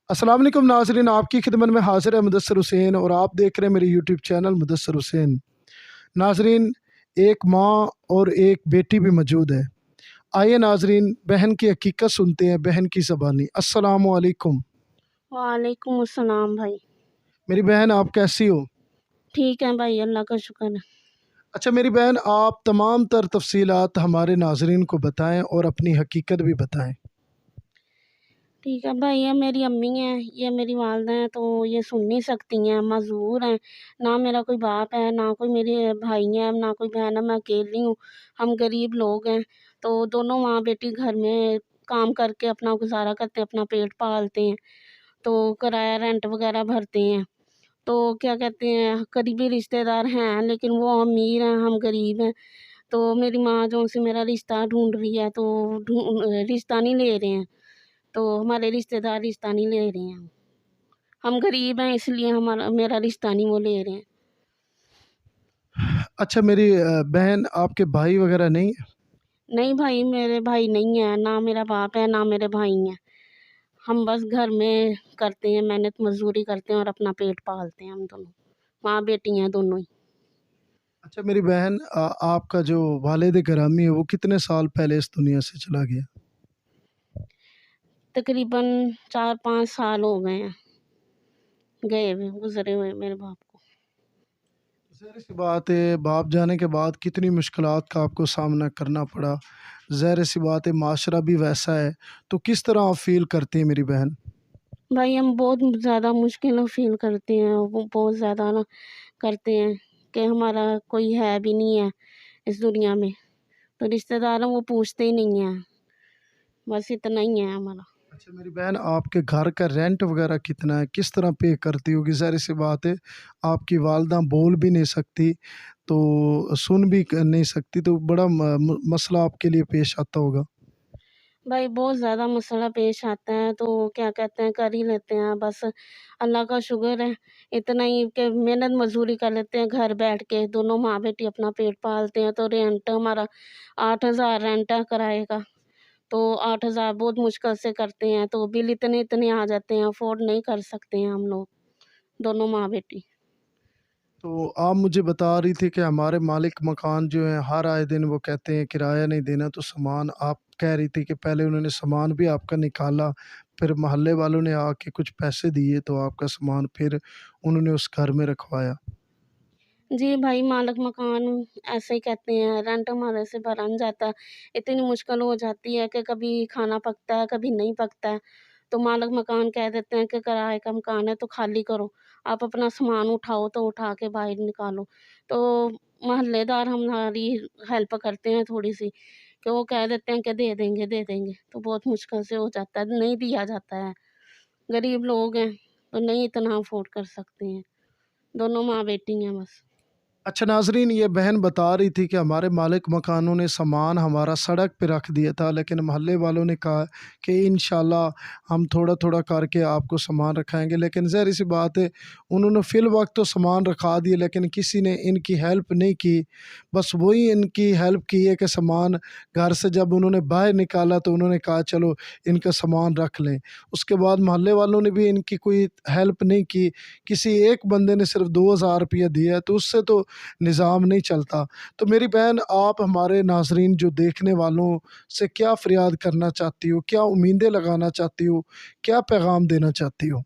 अस्सलाम वालेकुम नाज़रीन, आपकी खिदमत में हाज़िर है मुदस्सिर हुसैन और आप देख रहे हैं मेरे यूट्यूब चैनल मुदस्सिर हुसैन। नाज़रीन, एक माँ और एक बेटी भी मौजूद है। आइए नाज़रीन, बहन की हकीकत सुनते हैं, बहन की ज़बानी। अस्सलामु अलैकुम। वालेकुम अस्सलाम भाई। मेरी बहन, आप कैसी हो? ठीक है भाई, अल्लाह का शुक्र है। अच्छा मेरी बहन, आप तमाम तर तफ़सीलात हमारे नाज़रीन को बताएं और अपनी हकीकत भी बताएं। ठीक है भाई, ये मेरी अम्मी हैं, ये मेरी वालदा हैं, तो ये सुन नहीं सकती हैं, मजबूर हैं। ना मेरा कोई बाप है, ना कोई मेरे भाई हैं, ना कोई बहन है, मैं अकेली हूँ। हम गरीब लोग हैं, तो दोनों माँ बेटी घर में काम करके अपना गुजारा करते हैं, अपना पेट पालते हैं। तो किराया रेंट वगैरह भरते हैं। तो क्या कहते हैं, करीबी रिश्तेदार हैं, लेकिन वो अमीर हैं, हम गरीब हैं। तो मेरी माँ जो उनसे मेरा रिश्ता ढूँढ रही है, तो रिश्ता नहीं ले रहे हैं। तो हमारे रिश्तेदार रिश्ता नहीं ले रहे हैं। हम गरीब हैं, इसलिए हमारा मेरा रिश्ता नहीं वो ले रहे हैं। अच्छा मेरी बहन, आपके भाई वगैरह नहीं है? नहीं भाई, मेरे भाई नहीं है, ना मेरा बाप है, ना मेरे भाई हैं। हम बस घर में करते हैं, मेहनत मज़दूरी करते हैं और अपना पेट पालते हैं हम दोनों। माँ बेटी हैं दोनों ही। अच्छा मेरी बहन, आपका जो वालिद गिरामी है वो कितने साल पहले इस दुनिया से चला गया? तकरीबन 4-5 साल हो गए हैं गए हुए, गुज़रे हुए मेरे बाप को। ज़ाहिर सी बात है, बाप जाने के बाद कितनी मुश्किलात का आपको सामना करना पड़ा। ज़ाहिर सी बात है, माशरा भी वैसा है। तो किस तरह आप फ़ील करती हैं मेरी बहन? भाई हम बहुत ज़्यादा मुश्किल फ़ील करते हैं, वो बहुत ज़्यादा ना करते हैं कि हमारा कोई है भी नहीं है इस दुनिया में। तो रिश्तेदार हैं, वो पूछते ही नहीं हैं। बस इतना ही है हमारा। अच्छा मेरी बहन, आपके घर का रेंट वग़ैरह कितना है? किस तरह पे करती होगी? ज़ाहिर सी बात है, आपकी वालिदा बोल भी नहीं सकती, तो सुन भी क नहीं सकती, तो बड़ा मसला आपके लिए पेश आता होगा। भाई बहुत ज़्यादा मसला पेश आता है, तो क्या कहते हैं, कर ही लेते हैं बस। अल्लाह का शुक्र है, इतना ही कि मेहनत मज़दूरी कर लेते हैं घर बैठ के, दोनों माँ बेटी अपना पेट पालते हैं। तो रेंट हमारा 8,000 रेंट है किराए का। तो 8,000 बहुत मुश्किल से करते हैं, तो बिल इतने-इतने आ जाते हैं, अफ़ोर्ड नहीं कर सकते हैं हम लोग, दोनों माँ बेटी। तो आप मुझे बता रही थी कि हमारे मालिक मकान जो हैं हर आए दिन वो कहते हैं किराया नहीं देना, तो सामान आप कह रही थी कि पहले उन्होंने सामान भी आपका निकाला, फिर मोहल्ले वालों ने आके कुछ पैसे दिए तो आपका सामान फिर उन्होंने उस घर में रखवाया। जी भाई, मालिक मकान ऐसे ही कहते हैं, रेंट हमारे से भरा नहीं जाता। इतनी मुश्किल हो जाती है कि कभी खाना पकता है, कभी नहीं पकता है। तो मालिक मकान कह देते हैं कि किराए का मकान है तो खाली करो, आप अपना सामान उठाओ तो उठा के बाहर निकालो। तो मोहल्लेदार हमारी हेल्प करते हैं थोड़ी-सी, कि वो कह देते हैं कि दे देंगे, दे देंगे। तो बहुत मुश्किल से हो जाता है, नहीं दिया जाता है। गरीब लोग हैं, तो नहीं इतना अफ़ोर्ड कर सकते हैं। दोनों माँ-बेटी हैं बस। अच्छा नाज़रीन, ये बहन बता रही थी कि हमारे मालिक मकानों ने सामान हमारा सड़क पे रख दिया था, लेकिन मोहल्ले वालों ने कहा कि इंशाल्लाह हम थोड़ा-थोड़ा करके आपको सामान रखाएँगे। लेकिन ज़ाहिर-सी बात है, उन्होंने फ़िल वक़्त तो सामान रखा दिए, लेकिन किसी ने इनकी हेल्प नहीं की। बस वही इनकी हेल्प की है कि सामान घर से जब उन्होंने बाहर निकाला तो उन्होंने कहा चलो इनका सामान रख लें। उसके बाद मोहल्ले वालों ने भी इनकी कोई हेल्प नहीं की। किसी एक बंदे ने सिर्फ़ 2,000 रुपया दिया है, तो उससे तो निज़ाम नहीं चलता। तो मेरी बहन, आप हमारे नाज़रीन जो देखने वालों से क्या फ़रियाद करना चाहती हो? क्या उम्मीदें लगाना चाहती हो? क्या पैगाम देना चाहती हो?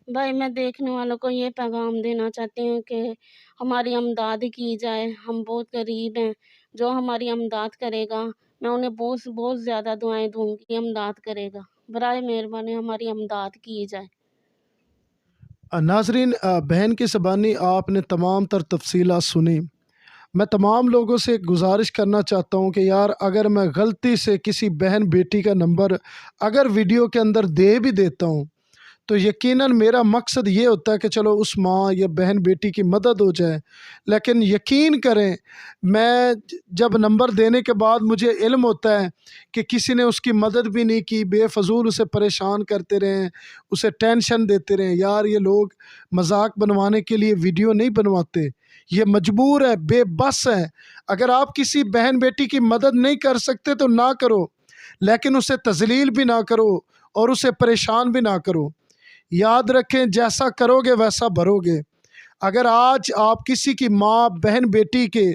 भाई मैं देखने वालों को ये पैगाम देना चाहती हूँ कि हमारी इमदाद की जाए। हम बहुत गरीब हैं, जो हमारी इमदाद करेगा, मैं उन्हें बहुत बहुत ज़्यादा दुआएँ दूँगी, इमदाद करेगा। बराए मेहरबानी हमारी इमदाद की जाए। नाज़रीन, बहन की ज़बानी आपने तमाम तर तफ़सीलात सुनी। मैं तमाम लोगों से एक गुज़ारिश करना चाहता हूँ कि यार, अगर मैं गलती से किसी बहन बेटी का नंबर अगर वीडियो के अंदर दे भी देता हूँ, तो यकीनन मेरा मकसद ये होता है कि चलो उस माँ या बहन बेटी की मदद हो जाए। लेकिन यकीन करें, मैं जब नंबर देने के बाद मुझे इल्म होता है कि किसी ने उसकी मदद भी नहीं की, बेफजूल उसे परेशान करते रहें, उसे टेंशन देते रहें। यार, ये लोग मजाक बनवाने के लिए वीडियो नहीं बनवाते, ये मजबूर है, बेबस है। अगर आप किसी बहन बेटी की मदद नहीं कर सकते तो ना करो, लेकिन उसे तजलील भी ना करो और उसे परेशान भी ना करो। याद रखें जैसा करोगे वैसा भरोगे। अगर आज आप किसी की माँ बहन बेटी के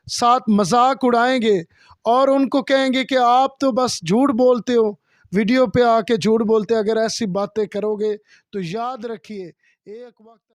साथ मजाक उड़ाएंगे और उनको कहेंगे कि आप तो बस झूठ बोलते हो, वीडियो पे आके झूठ बोलते, अगर ऐसी बातें करोगे तो याद रखिए एक वक्त